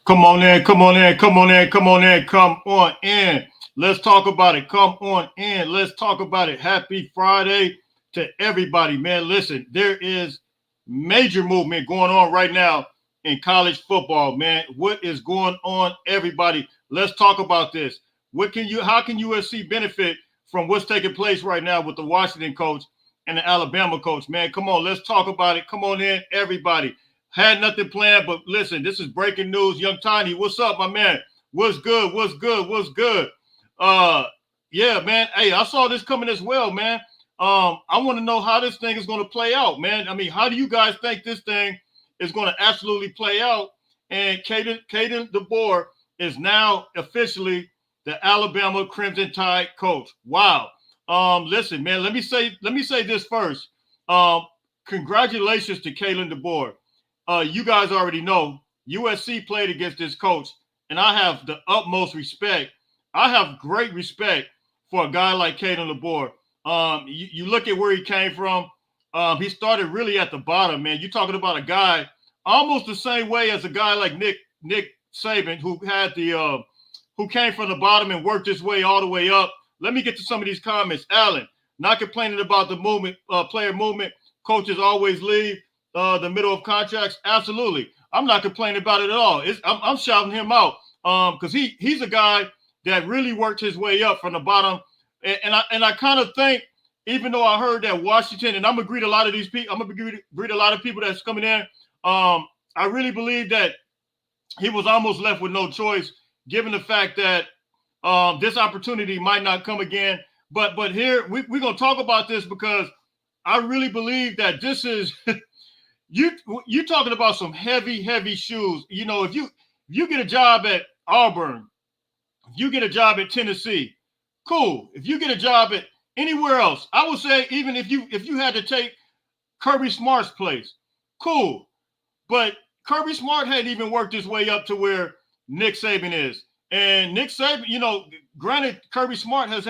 Come on in, come on in, come on in, come on in, come on in. Let's talk about it. Come on in. Let's talk about it. Happy Friday to everybody, man. Listen, there is major movement going on right now in college football, man. What is going on, everybody? Let's talk about this. How can USC benefit from what's taking place right now with the Washington coach and the Alabama coach, man? Come on, let's talk about it. Come on in, everybody. Had nothing planned, but listen, this is breaking news. Young Tiny, what's up, my man? What's good? What's good? What's good? Uh, yeah, man. Hey, I saw this coming as well, man. I want to know how this thing is going to play out, man. I mean, how do you guys think this thing is going to absolutely play out? And Kalen Deboer is now officially the Alabama Crimson Tide coach. Wow. Listen, man. Let me say this first. Congratulations to Kalen Deboer. You guys already know USC played against this coach, and I have the utmost respect. I have great respect for a guy like Kalen Deboer. You look at where he came from. He started really at the bottom, man. You're talking about a guy almost the same way as a guy like Nick Saban, who came from the bottom and worked his way all the way up. Let me get to some of these comments. Allen, not complaining about the movement, player movement. Coaches always leave the middle of contracts. Absolutely. I'm not complaining about it at all. I'm shouting him out because he's a guy that really worked his way up from the bottom. And I kind of think, even though I heard that Washington, and I'm gonna greet a lot of these people, I'm gonna greet a lot of people that's coming in. I really believe that he was almost left with no choice, given the fact that this opportunity might not come again. But here we're gonna talk about this because I really believe that this is you're talking about some heavy shoes. You know, if you get a job at Auburn, if you get a job at Tennessee, cool. If you get a job at anywhere else, I would say even if you had to take Kirby Smart's place, cool. But Kirby Smart hadn't even worked his way up to where Nick Saban is. And Nick Saban, granted, Kirby Smart has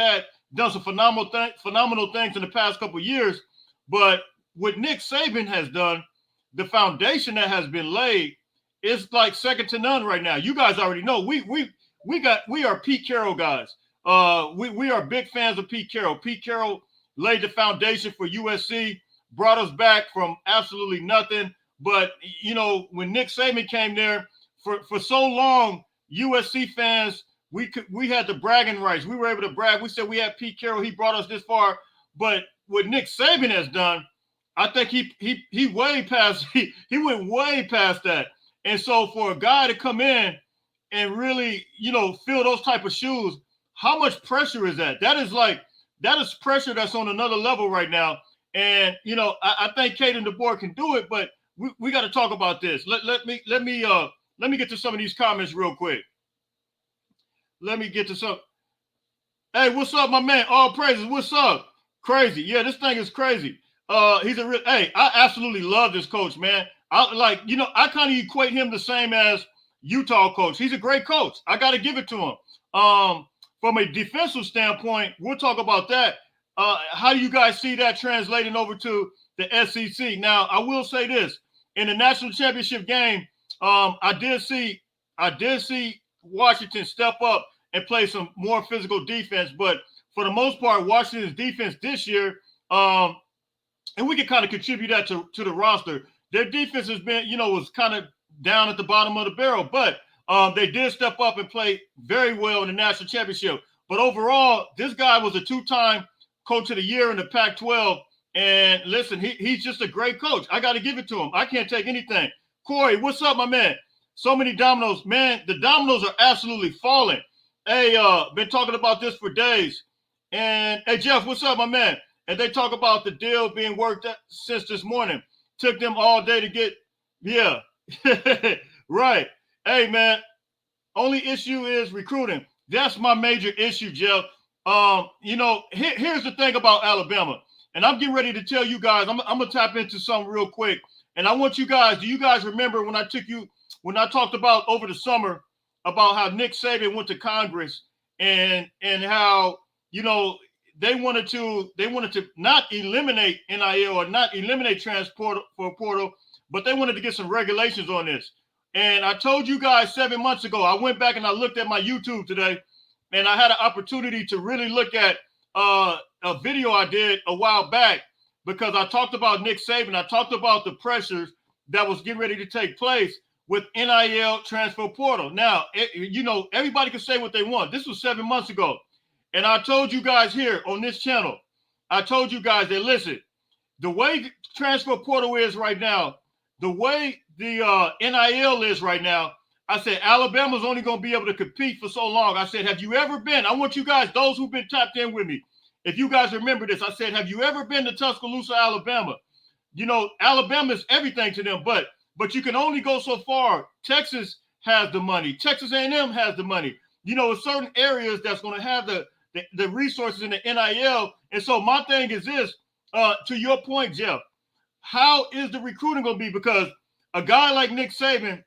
done some phenomenal things in the past couple of years, but what Nick Saban has done, the foundation that has been laid is like second to none right now. You guys already know we are Pete Carroll guys. We are big fans of Pete Carroll. Pete Carroll laid the foundation for USC, brought us back from absolutely nothing. But when Nick Saban came there, for so long, USC fans, we had the bragging rights. We were able to brag. We said we had Pete Carroll. He brought us this far. But what Nick Saban has done, I think he way past he went way past that. And so for a guy to come in and really fill those type of shoes, how much pressure is that? That is pressure that's on another level right now. And I think Kalen DeBoer can do it, but we got to talk about this. Let me get to some of these comments real quick. Let me get to some. Hey, what's up, my man? All praises. What's up? Crazy. Yeah, this thing is crazy. He's a real. Hey, I absolutely love this coach, man. I kind of equate him the same as Utah coach. He's a great coach. I got to give it to him. From a defensive standpoint, we'll talk about that. How do you guys see that translating over to the SEC? Now, I will say this: in the national championship game, I did see Washington step up and play some more physical defense. But for the most part, Washington's defense this year, and we can kind of contribute that to the roster. Their defense has been, was kind of down at the bottom of the barrel, but they did step up and play very well in the national championship. But overall, this guy was a two-time coach of the year in the Pac-12. And listen, he's just a great coach. I got to give it to him. I can't take anything. Corey, what's up, my man? So many dominoes. Man, the dominoes are absolutely falling. Hey, been talking about this for days. And, hey, Jeff, what's up, my man? And they talk about the deal being worked out since this morning. Took them all day to get, yeah. Right. Hey, man, only issue is recruiting. That's my major issue, Jeff. Here's the thing about Alabama. And I'm getting ready to tell you guys, I'm going to tap into something real quick. And I want you guys, do you guys remember when I talked about over the summer about how Nick Saban went to Congress and how, they wanted to not eliminate NIL or not eliminate transport for portal, but they wanted to get some regulations on this. And I told you guys 7 months ago, I went back and I looked at my YouTube today, and I had an opportunity to really look at a video I did a while back, because I talked about Nick Saban. I talked about the pressures that was getting ready to take place with NIL transfer portal. Now, everybody can say what they want. This was 7 months ago. And I told you guys here on this channel, I told you guys that, listen, the way transfer portal is right now, the way the NIL is right now, I said, Alabama's only going to be able to compete for so long. I said, have you ever been? I want you guys, those who've been tapped in with me, if you guys remember this, I said, have you ever been to Tuscaloosa, Alabama? Alabama is everything to them, but you can only go so far. Texas has the money. Texas A&M has the money. In certain areas that's going to have the resources in the NIL. And so my thing is this, to your point, Jeff, how is the recruiting going to be? Because a guy like Nick Saban,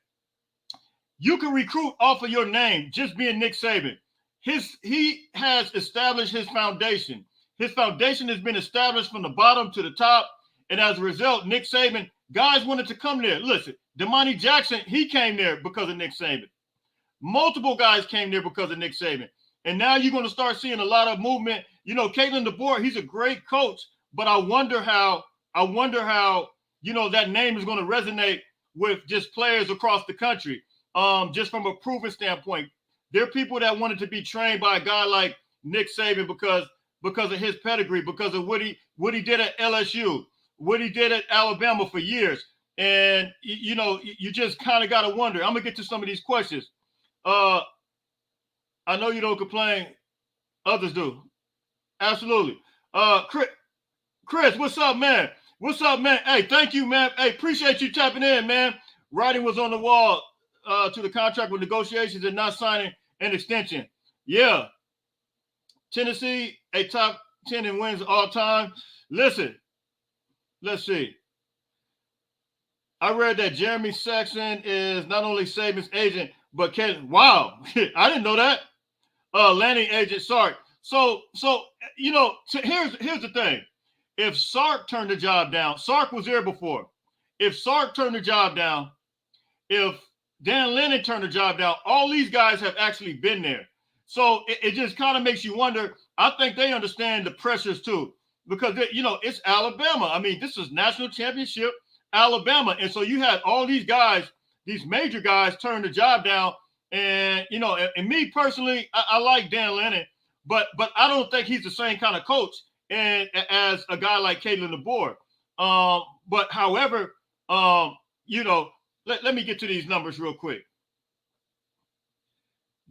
you can recruit off of your name, just being Nick Saban. He has established his foundation. His foundation has been established from the bottom to the top. And as a result, Nick Saban, guys wanted to come there. Listen, Damani Jackson, he came there because of Nick Saban. Multiple guys came there because of Nick Saban. And now you're going to start seeing a lot of movement. Kalen Deboer, he's a great coach, but I wonder how, that name is going to resonate with just players across the country. Just from a proven standpoint, there are people that wanted to be trained by a guy like Nick Saban because of his pedigree, because of what he did at LSU, what he did at Alabama for years. And, you just kind of got to wonder. I'm going to get to some of these questions. I know you don't complain. Others do. Absolutely. Chris, what's up, man? What's up, man? Hey, thank you, man. Hey, appreciate you tapping in, man. Writing was on the wall to the contract with negotiations and not signing an extension. Yeah. Tennessee, a top 10 in wins all time. Listen, let's see. I read that Jeremy Saxon is not only Saban's agent, but Kalen. Wow, I didn't know that. Landing agent, Sark. So here's the thing. If Sark turned the job down, Sark was there before. If Sark turned the job down, if Dan Lennon turned the job down, all these guys have actually been there. So it just kind of makes you wonder. I think they understand the pressures too, because it's Alabama. I mean, this is national championship Alabama, and so you had all these guys, these major guys, turn the job down. And and me personally, I like Dan Lennon, but I don't think he's the same kind of coach as a guy like Kalen Deboer. But however, let me get to these numbers real quick.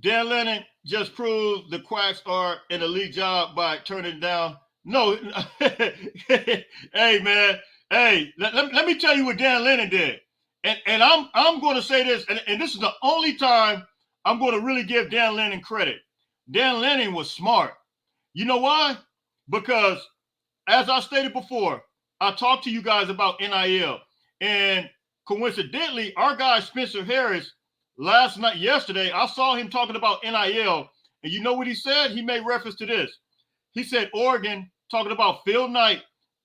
Dan Lennon just proved the Quacks are an elite job by turning it down. No, hey man, hey, let me tell you what Dan Lennon did. And I'm going to say this, and this is the only time I'm going to really give Dan Lennon credit. Dan Lennon was smart. You know why? Because as I stated before, I talked to you guys about NIL, and coincidentally, our guy Spencer Harris yesterday, I saw him talking about NIL, and you know what he said? He made reference to this. He said Oregon, talking about Phil Knight,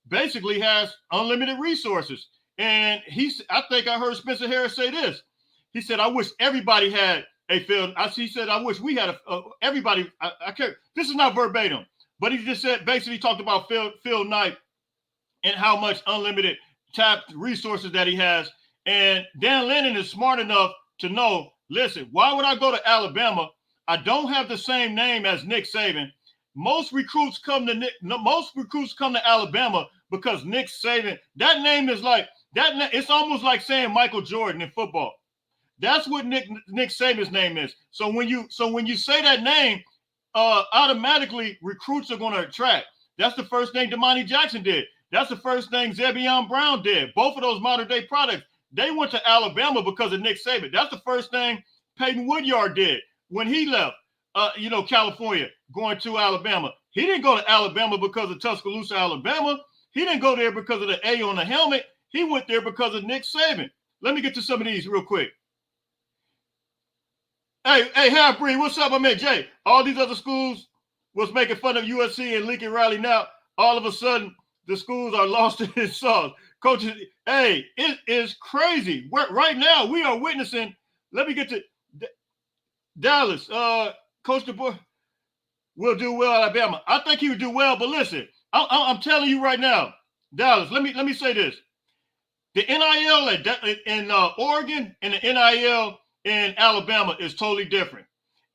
basically has unlimited resources. And I think I heard Spencer Harris say this. He said, I wish everybody had a field. He said, I wish we had everybody. I can't. This is not verbatim, but he just said, basically talked about Phil Knight and how much unlimited tapped resources that he has. And Dan Lennon is smart enough to know, listen, why would I go to Alabama? I don't have the same name as Nick Saban. Most recruits come to Alabama because Nick Saban, that name is like, it's almost like saying Michael Jordan in football. That's what Nick Saban's name is. So when you say that name, automatically recruits are going to attract. That's the first thing Damani Jackson did. That's the first thing Zevion Brown did. Both of those modern day products, they went to Alabama because of Nick Saban. That's the first thing Peyton Woodyard did when he left, California, going to Alabama. He didn't go to Alabama because of Tuscaloosa, Alabama. He didn't go there because of the A on the helmet. He went there because of Nick Saban. Let me get to some of these real quick. Hey, Half-Breed, what's up, my man Jay? All these other schools was making fun of USC and Lincoln Riley. Now, all of a sudden, the schools are lost in sauce. Coaches, hey, it is crazy. Right now, we are witnessing let me get to Dallas. Coach Deboer will do well at Alabama. I think he would do well, but listen, I'm telling you right now, Dallas. Let me say this: the NIL in Oregon and the NIL in Alabama is totally different.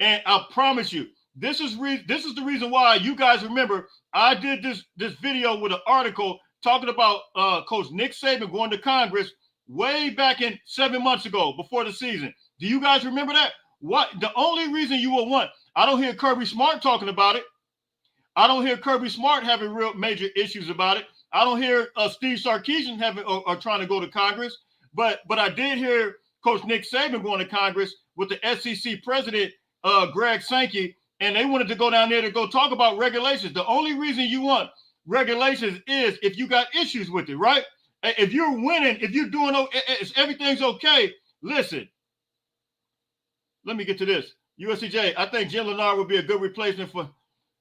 And I promise you, this is the reason why you guys remember I did this video with an article talking about Coach Nick Saban going to Congress way back in 7 months ago before the season. Do you guys remember that? What the only reason you will want? I don't hear Kirby Smart talking about it. I don't hear Kirby Smart having real major issues about it. I don't hear Steve Sarkisian having or trying to go to Congress. But I did hear Coach Nick Saban going to Congress with the SEC president Greg Sankey, and they wanted to go down there to go talk about regulations. The only reason you want regulations is if you got issues with it, right? If you're winning, if you're doing everything's okay. Listen, let me get to this. USCJ, I think Jim Leonard would be a good replacement for.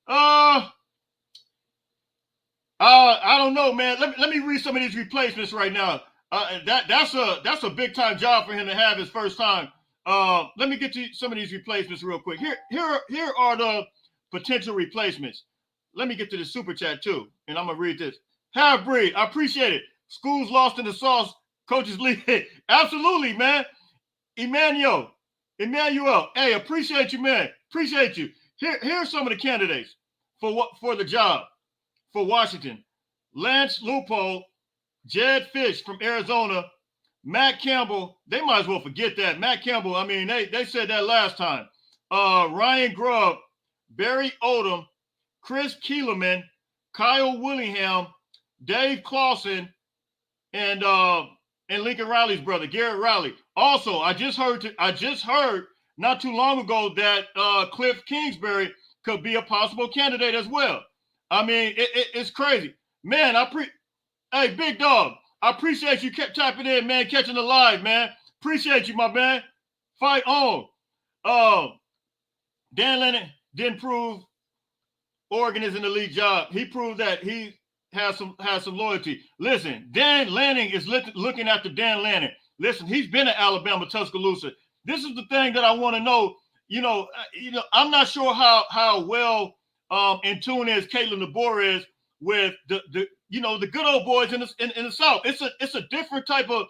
I don't know, man. Let me read some of these replacements right now. That's a big time job for him to have his first time. Let me get to some of these replacements real quick. Here are the potential replacements. Let me get to the super chat too, and I'm gonna read this. Half breed, I appreciate it. Schools lost in the sauce. Coaches leave. Absolutely, man. Emmanuel, hey, appreciate you, man. Appreciate you. Here's some of the candidates for the job for Washington. Lance Lupo, Jed Fish from Arizona, Matt Campbell. They might as well forget that. Matt Campbell, I mean, they said that last time. Ryan Grubb, Barry Odom, Chris Keeleman, Kyle Willingham, Dave Clausen, and Lincoln Riley's brother, Garrett Riley. Also, I just heard not too long ago that Cliff Kingsbury could be a possible candidate as well. I mean, it's crazy. Man, hey, big dog, I appreciate you kept tapping in, man, catching the live, man. Appreciate you, my man. Fight on. Dan Lennon didn't prove Oregon is an elite job. He proved that he has some loyalty. Listen, Dan Lanning is looking after Dan Lanning. Listen, he's been at Alabama, Tuscaloosa. This is the thing that I want to know. I'm not sure how well in tune is Kalen Deboer is with the good old boys in the South. It's a different type of.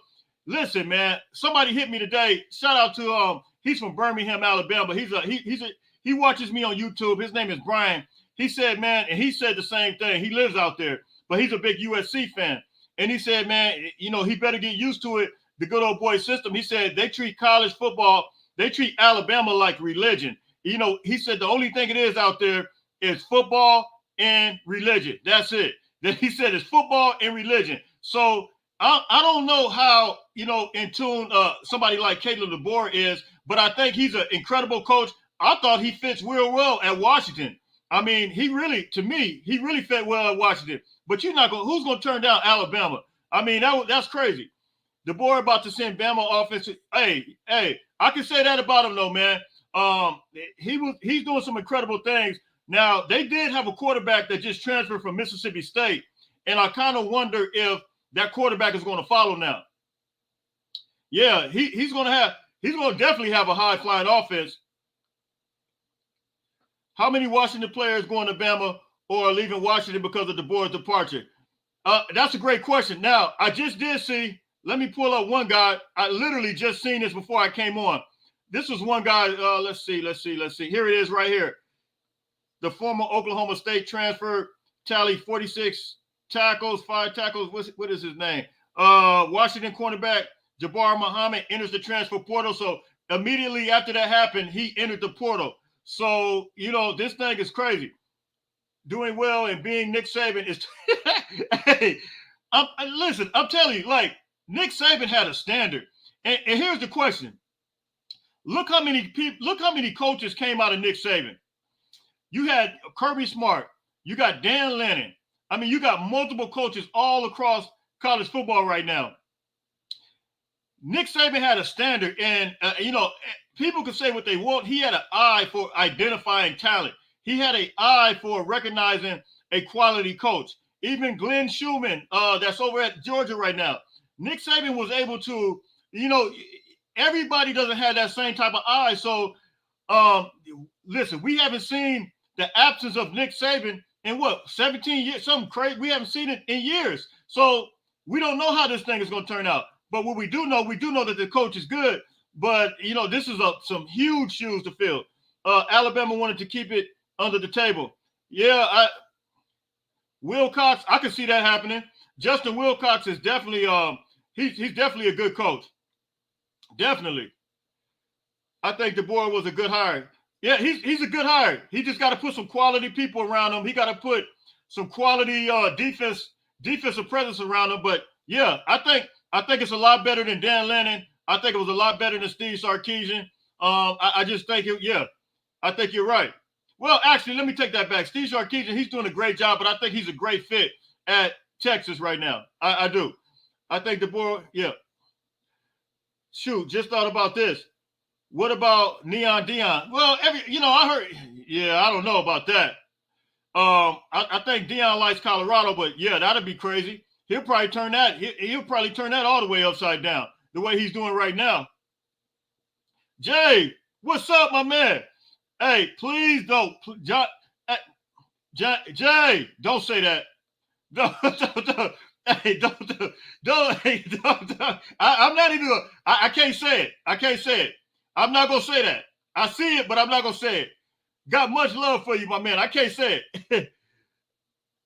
Listen, man. Somebody hit me today. Shout out to he's from Birmingham, Alabama. He watches me on YouTube. His name is Brian. He said, man, and he said the same thing. He lives out there, but he's a big USC fan. And he said, man, he better get used to it. The good old boy system. He said they treat college football, they treat Alabama like religion. He said the only thing it is out there is football and religion. That's it. Then he said it's football and religion. So I don't know how, in tune somebody like Kalen Deboer is, but I think he's an incredible coach. I thought he fits real well at Washington. I mean, he really fit well at Washington. But who's going to turn down Alabama? I mean, that's crazy. Deboer about to send Bama offense. Hey, I can say that about him though, man. He's doing some incredible things. Now, they did have a quarterback that just transferred from Mississippi State, and I kind of wonder if that quarterback is going to follow now. Yeah, he's going to definitely have a high-flying offense. How many Washington players going to Bama or are leaving Washington because of Deboer's departure? That's a great question. Now, I just did see, let me pull up one guy. I literally just seen this before I came on. This was one guy. Let's see. Here it is right here. The former Oklahoma State transfer tallied 46 tackles, 5 tackles. What is his name? Washington cornerback Jabbar Muhammad enters the transfer portal. So immediately after that happened, he entered the portal. So, this thing is crazy. Doing well and being Nick Saban is hey, listen, I'm telling you, like, Nick Saban had a standard. And here's the question. Look how many coaches came out of Nick Saban. You had Kirby Smart. You got Dan Lanning. I mean, you got multiple coaches all across college football right now. Nick Saban had a standard, and people can say what they want. He had an eye for identifying talent. He had an eye for recognizing a quality coach. Even Glenn Schumann, that's over at Georgia right now. Nick Saban was able to, everybody doesn't have that same type of eye. So, listen, we haven't seen the absence of Nick Saban in what, 17 years, something crazy. We haven't seen it in years. So we don't know how this thing is going to turn out. But what we do know that the coach is good. But, this is some huge shoes to fill. Alabama wanted to keep it under the table. Yeah, Wilcox, I can see that happening. Justin Wilcox is definitely he's definitely a good coach. Definitely. I think Deboer was a good hire. Yeah, he's a good hire. He just got to put some quality people around him. He got to put some quality defensive presence around him. But yeah, I think it's a lot better than Dan Lannon. I think it was a lot better than Steve Sarkisian. I just think I think you're right. Well, actually, let me take that back. Steve Sarkisian, he's doing a great job, but I think he's a great fit at Texas right now. I do. I think Deboer, yeah. Shoot, just thought about this. What about Neon Dion? Well, I heard. Yeah, I don't know about that. I think Dion likes Colorado, but yeah, that'd be crazy. He'll probably turn that. He'll probably turn that all the way upside down. The way he's doing right now. Jay, what's up, my man? Hey, please don't, Jay, don't say that. Don't. Hey, don't. I'm not even. I can't say it. I can't say it. I'm not gonna say that. I see it, but I'm not gonna say it. Got much love for you, my man. I can't say it.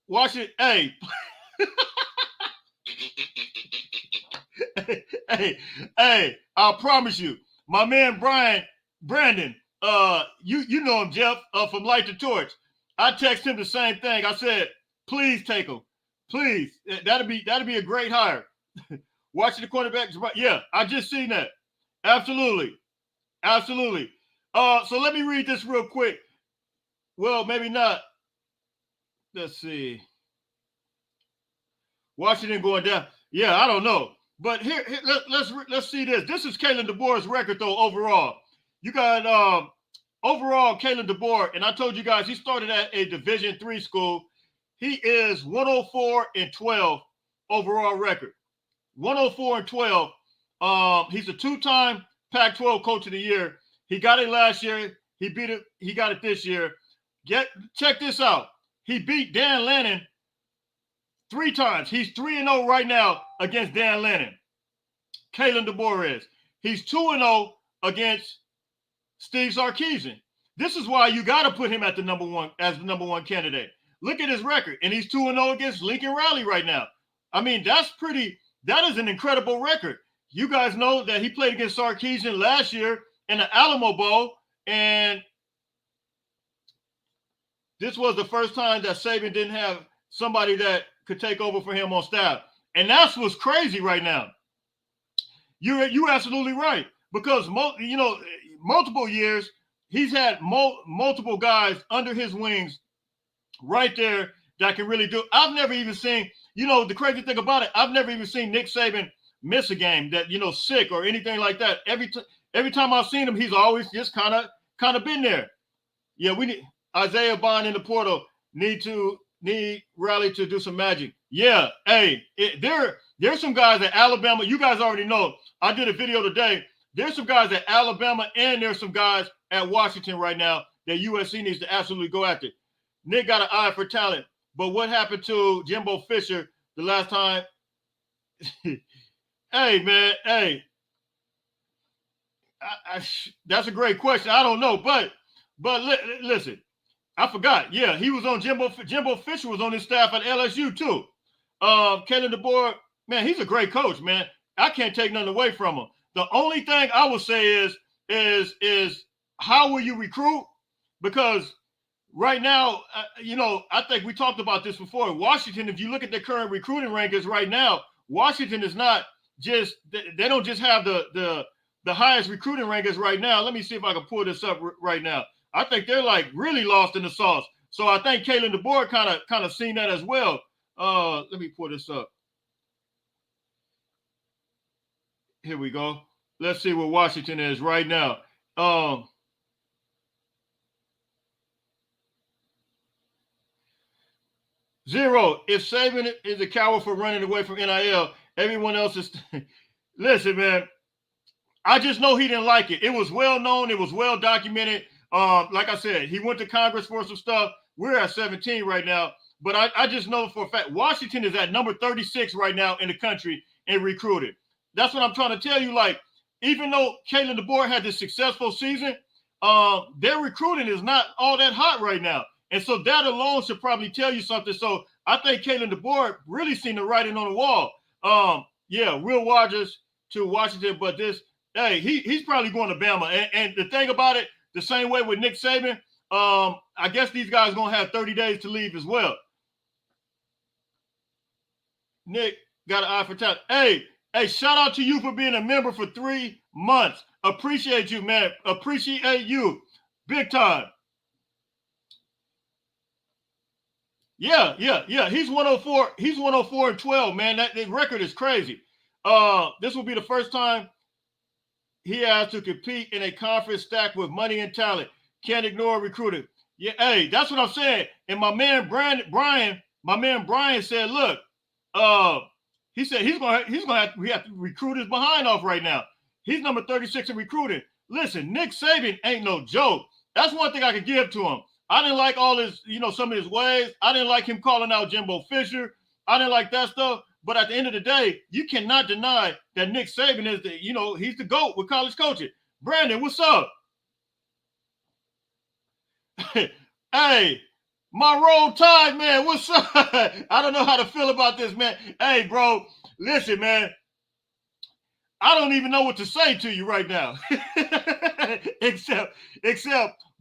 Watch it. Hey. hey, I promise you, my man Brandon, you know him, Jeff, from Light the Torch. I text him the same thing. I said, please take him. Please. That'd be a great hire. Watching the quarterbacks. Yeah, I just seen that. Absolutely. So let me read this real quick. Well, maybe not. Let's see. Washington going down. Yeah, I don't know. But here let's see this. This is Kalen Deboer's record, though, overall. You got overall Kalen Deboer, and I told you guys he started at a Division III school. He is 104-12 overall record. 104-12. He's a two-time Pac-12 Coach of the Year. He got it last year. He beat it. He got it this year. Check this out. He beat Dan Lannon 3 times. He's 3-0 right now against Dan Lannon. Kalen Deboer is. He's 2-0 against Steve Sarkisian. This is why you got to put him at the number one candidate. Look at his record, and he's 2-0 against Lincoln Riley right now. I mean, that is an incredible record. You guys know that he played against Sarkisian last year in the Alamo Bowl, and this was the first time that Saban didn't have somebody that could take over for him on staff. And that's what's crazy right now. You're absolutely right, because multiple years he's had multiple guys under his wings right there that can really do. I've never even seen, the crazy thing about it, I've never even seen Nick Saban miss a game that, sick or anything like that. Every time I've seen him, he's always just kind of been there. Yeah, we need Isaiah Bond in the portal. Need Riley to do some magic. Yeah, hey, there's some guys at Alabama. You guys already know. I did a video today. There's some guys at Alabama, and there's some guys at Washington right now that USC needs to absolutely go after. Nick got an eye for talent, but what happened to Jimbo Fisher the last time? Hey, man, hey. That's a great question. I don't know, but listen, I forgot. Yeah, he was on Jimbo Fisher was on his staff at LSU too. Kalen Deboer, man, he's a great coach, man. I can't take nothing away from him. The only thing I would say is how will you recruit? Because right now, I think we talked about this before. Washington, if you look at the current recruiting rankings right now, Washington is not just they don't just have the highest recruiting rankings right now. Let me see if I can pull this up right now. I think they're like really lost in the sauce. So I think Kalen Deboer kind of seen that as well. Let me pull this up. Here we go. Let's see where Washington is right now. 0. If Saban is a coward for running away from NIL, everyone else is. Listen, man. I just know he didn't like it. It was well known. It was well documented. Like I said, he went to Congress for some stuff. We're at 17 right now. But I just know for a fact, Washington is at number 36 right now in the country in recruiting. That's what I'm trying to tell you. Like, even though Kalen Deboer had this successful season, their recruiting is not all that hot right now. And so that alone should probably tell you something. So I think Kalen Deboer really seen the writing on the wall. Yeah, Will Rogers to Washington, but he's probably going to Bama. And the thing about it, the same way with Nick Saban, I guess these guys are going to have 30 days to leave as well. Nick got an eye for talent. Hey, shout out to you for being a member for 3 months. Appreciate you, man. Appreciate you. Big time. Yeah. He's 104. He's 104-12, man. That record is crazy. This will be the first time he has to compete in a conference stacked with money and talent. Can't ignore recruiting. Yeah, hey, that's what I'm saying. And my man Brian said, look, he said we have to recruit his behind off right now. He's number 36 in recruiting. Listen, Nick Saban ain't no joke. That's one thing I could give to him. I didn't like all his, some of his ways. I didn't like him calling out Jimbo Fisher. I didn't like that stuff. But at the end of the day, you cannot deny that Nick Saban is he's the GOAT with college coaching. Brandon, what's up? Hey, my Roll Tide, man, what's up? I don't know how to feel about this, man. Hey, bro, listen, man. I don't even know what to say to you right now. except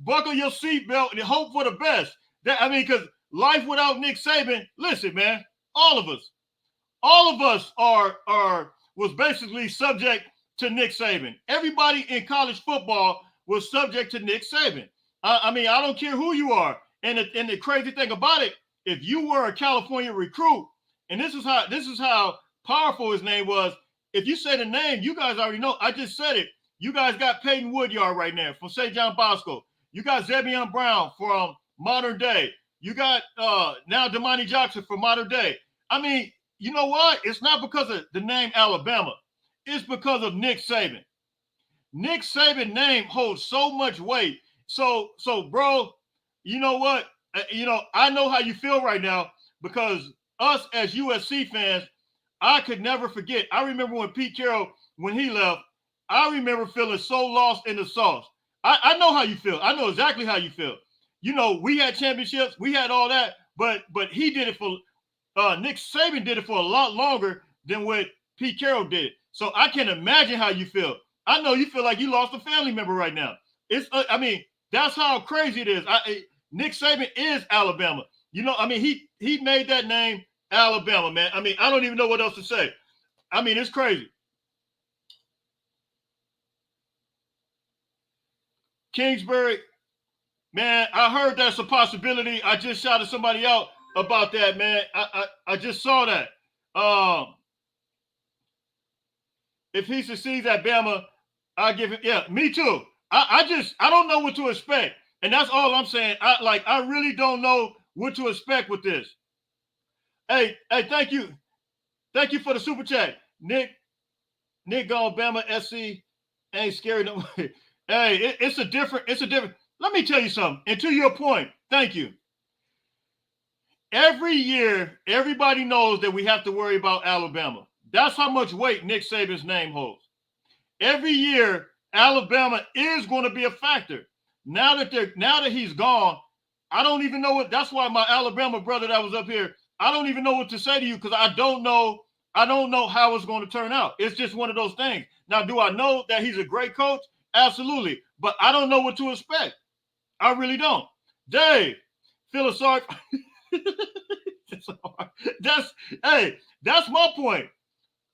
buckle your seatbelt and hope for the best. Because life without Nick Saban, listen, man, all of us was basically subject to Nick Saban. Everybody in college football was subject to Nick Saban. I don't care who you are. And the crazy thing about it, if you were a California recruit, and this is how powerful his name was. If you say the name, you guys already know. I just said it. You guys got Peyton Woodyard right now from St. John Bosco. You got Zebion Brown from Modern Day. You got now Damani Jackson from Modern Day. You know what? It's not because of the name Alabama. It's because of Nick Saban. Nick Saban's name holds so much weight. So, bro, you know what? I know how you feel right now because us as USC fans, I could never forget. I remember when Pete Carroll, when he left, I remember feeling so lost in the sauce. I know how you feel. I know exactly how you feel. We had championships. We had all that. But he did it for Nick Saban did it for a lot longer than what Pete Carroll did. So I can imagine how you feel. I know you feel like you lost a family member right now. That's how crazy it is. Nick Saban is Alabama. He made that name Alabama, man. I don't even know what else to say. It's crazy. Kingsbury, man, I heard that's a possibility. I just shouted somebody out about that, man. I just saw that. If he succeeds at Bama, I'll give him. Yeah, me too. I don't know what to expect, and that's all I'm saying. I really don't know what to expect with this. Hey, thank you for the super chat, Nick gone Bama SC ain't scary no more. Hey, it's a different. Let me tell you something. And to your point, thank you. Every year, everybody knows that we have to worry about Alabama. That's how much weight Nick Saban's name holds. Every year, Alabama is going to be a factor. Now that he's gone, I don't even know what. That's why my Alabama brother that was up here, I don't even know what to say to you because I don't know how it's going to turn out. It's just one of those things. Now, do I know that he's a great coach? Absolutely. But I don't know what to expect. I really don't. Dave, feel sorry. That's my point.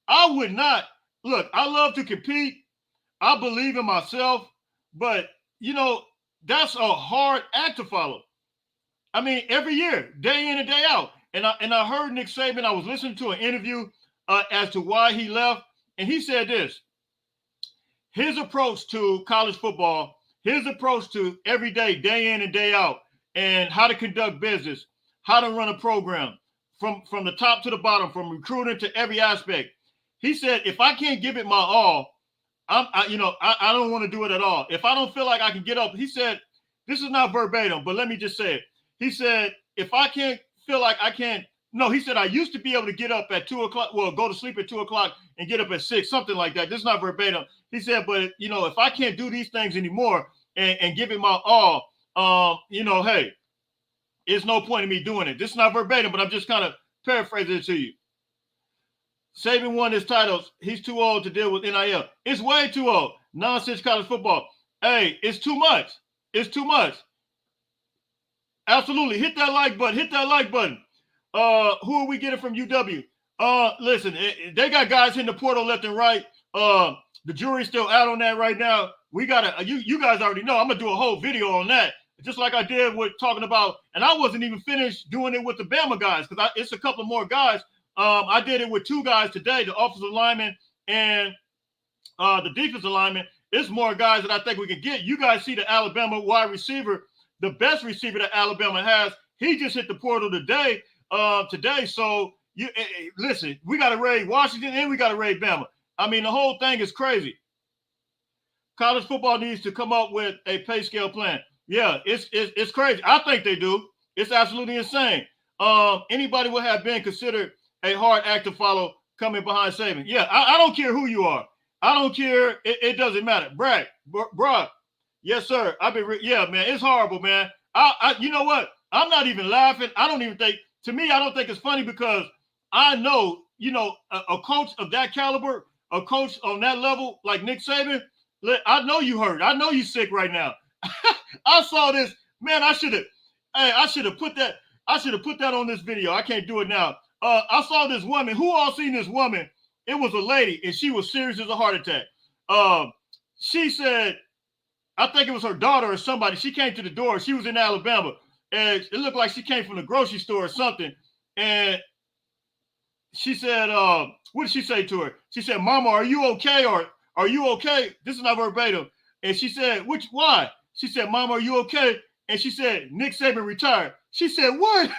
I would not look. I love to compete. I believe in myself, but that's a hard act to follow. Every year, day in and day out. And I heard Nick Saban. I was listening to an interview as to why he left, and he said this: his approach to college football, his approach to every day in and day out, and how to conduct business, how to run a program from the top to the bottom, from recruiting to every aspect. He said, if I can't give it my all, I don't want to do it at all. If I don't feel like I can get up, he said, this is not verbatim, but let me just say it. He said, if I can't feel like I can't, no, he said, I used to be able to get up at 2 o'clock, well, go to sleep at 2 o'clock and get up at 6, something like that. This is not verbatim. He said, but, if I can't do these things anymore and give it my all, hey, it's no point in me doing it. This is not verbatim, but I'm just kind of paraphrasing it to you. Saban won his titles. He's too old to deal with NIL. It's way too old. Nonsense college football. Hey, it's too much. It's too much. Absolutely. Hit that like button. Hit that like button. Who are we getting from UW? Listen, they got guys hitting the portal left and right. The jury's still out on that right now. We gotta. You guys already know. I'm gonna do a whole video on that, just like I did with talking about. And I wasn't even finished doing it with the Bama guys because it's a couple more guys. I did it with 2 guys today, the offensive lineman and the defensive lineman. It's more guys that I think we can get. You guys see the Alabama wide receiver, the best receiver that Alabama has. He just hit the portal today. So listen, we got to raid Washington and we got to raid Bama. I mean, the whole thing is crazy. College football needs to come up with a pay scale plan. Yeah, it's crazy. I think they do. It's absolutely insane. Anybody would have been considered a hard act to follow coming behind Saban. Yeah, I don't care who you are. I don't care. It doesn't matter. Brad, bruh. Yes, sir. Yeah, man. It's horrible, man. You know what? I'm not even laughing. I don't even think, to me, I don't think it's funny because I know, a coach of that caliber, a coach on that level like Nick Saban, I know you hurt. I know you sick right now. I saw this, man. I should have put that on this video. I can't do it now. I saw this woman. Who all seen this woman? It was a lady, and she was serious as a heart attack. She said, I think it was her daughter or somebody. She came to the door. She was in Alabama, and it looked like she came from the grocery store or something. And she said, what did she say to her? She said, "Mama, are you okay? Or are you okay?" This is not verbatim. And she said, why? She said, "Mama, are you okay?" And she said, "Nick Saban retired." She said, "What?"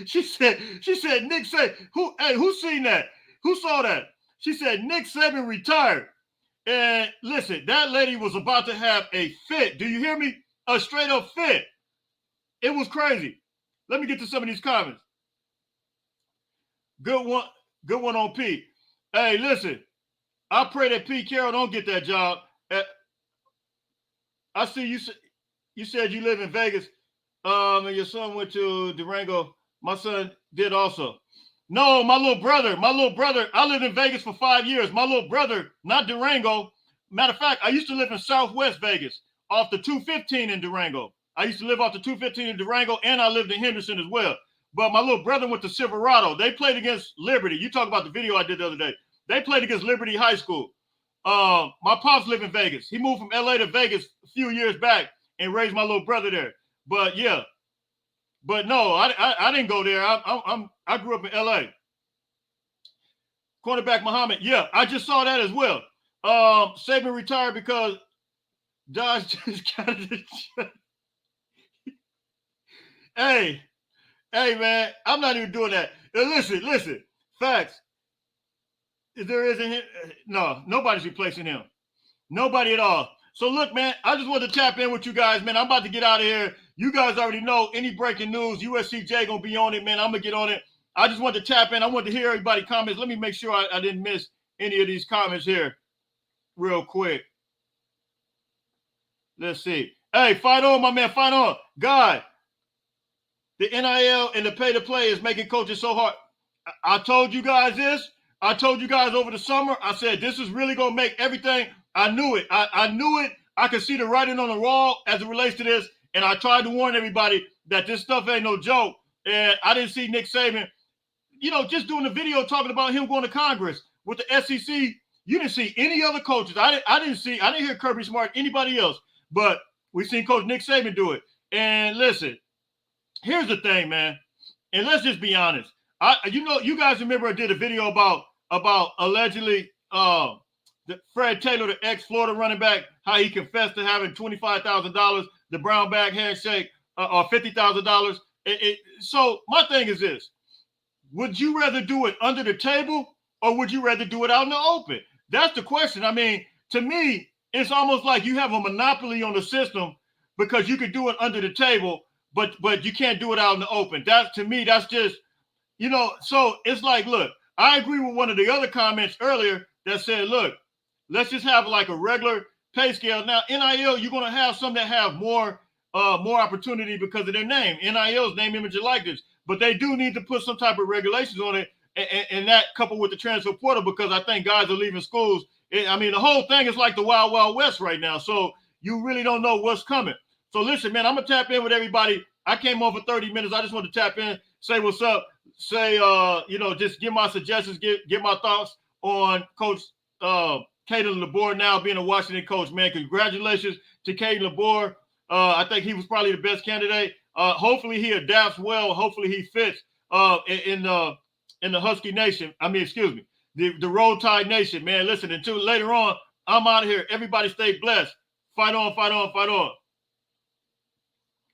She said, Nick Saban, who seen that? Who saw that? She said, Nick Saban retired. And listen, that lady was about to have a fit. Do you hear me? A straight up fit. It was crazy. Let me get to some of these comments. Good one on Pete. Hey, listen, I pray that Pete Carroll don't get that job. I see you said you live in Vegas. And your son went to Durango. My son did also. No, my little brother, I lived in Vegas for 5 years. My little brother, not Durango. Matter of fact, I used to live in Southwest Vegas off the 215 in Durango. I used to live off the 215 in Durango, and I lived in Henderson as well. But my little brother went to Silverado. They played against Liberty. You talk about the video I did the other day. They played against Liberty High School. My pops lived in Vegas. He moved from LA to Vegas a few years back and raised my little brother there. But yeah, but no, I didn't go there. I grew up in LA. Cornerback Muhammad, yeah, I just saw that as well. Saban retired because Dodge just got it. Hey, man, I'm not even doing that. Listen, facts. There isn't, no, nobody's replacing him. Nobody at all. So look, man, I just wanted to tap in with you guys, man. I'm about to get out of here. You guys already know any breaking news, USCJ gonna be on it, man. I'm gonna get on it. I just wanted to tap in. I wanted to hear everybody's comments. Let me make sure I didn't miss any of these comments here real quick. Let's see. Hey, fight on, my man. Fight on. God, the NIL and the pay-to-play is making coaches so hard. I told you guys this. I told you guys over the summer. I said, this is really going to make everything. I knew it. I knew it. I could see the writing on the wall as it relates to this. And I tried to warn everybody that this stuff ain't no joke. And I didn't see Nick Saban, just doing the video talking about him going to Congress with the SEC. You didn't see any other coaches. I didn't hear Kirby Smart, anybody else. But we seen Coach Nick Saban do it. And listen, here's the thing, man. And let's just be honest. You guys remember I did a video about allegedly Fred Taylor, the ex-Florida running back, how he confessed to having $25,000, the brown bag handshake, or $50,000. So my thing is this. Would you rather do it under the table or would you rather do it out in the open? That's the question. I mean, to me, it's almost like you have a monopoly on the system because you could do it under the table, but you can't do it out in the open. That to me, that's just, so it's like, look, I agree with one of the other comments earlier that said, look, let's just have like a regular pay scale. Now, NIL, you're going to have some that have more opportunity because of their name. NIL's name, image, and likeness. But they do need to put some type of regulations on it, and that coupled with the transfer portal, because I think guys are leaving schools. I mean, the whole thing is like the Wild Wild West right now. So you really don't know what's coming. So listen, man, I'm going to tap in with everybody. I came on for 30 minutes. I just want to tap in, say what's up, say, just give my suggestions, give my thoughts on Coach Kalen Deboer now being a Washington coach, man. Congratulations to Kalen Deboer. I think he was probably the best candidate. Hopefully he adapts well. Hopefully he fits in the Husky Nation. I mean, excuse me, the Roll Tide Nation, man. Listen, until later on, I'm out of here. Everybody stay blessed. Fight on, fight on, fight on.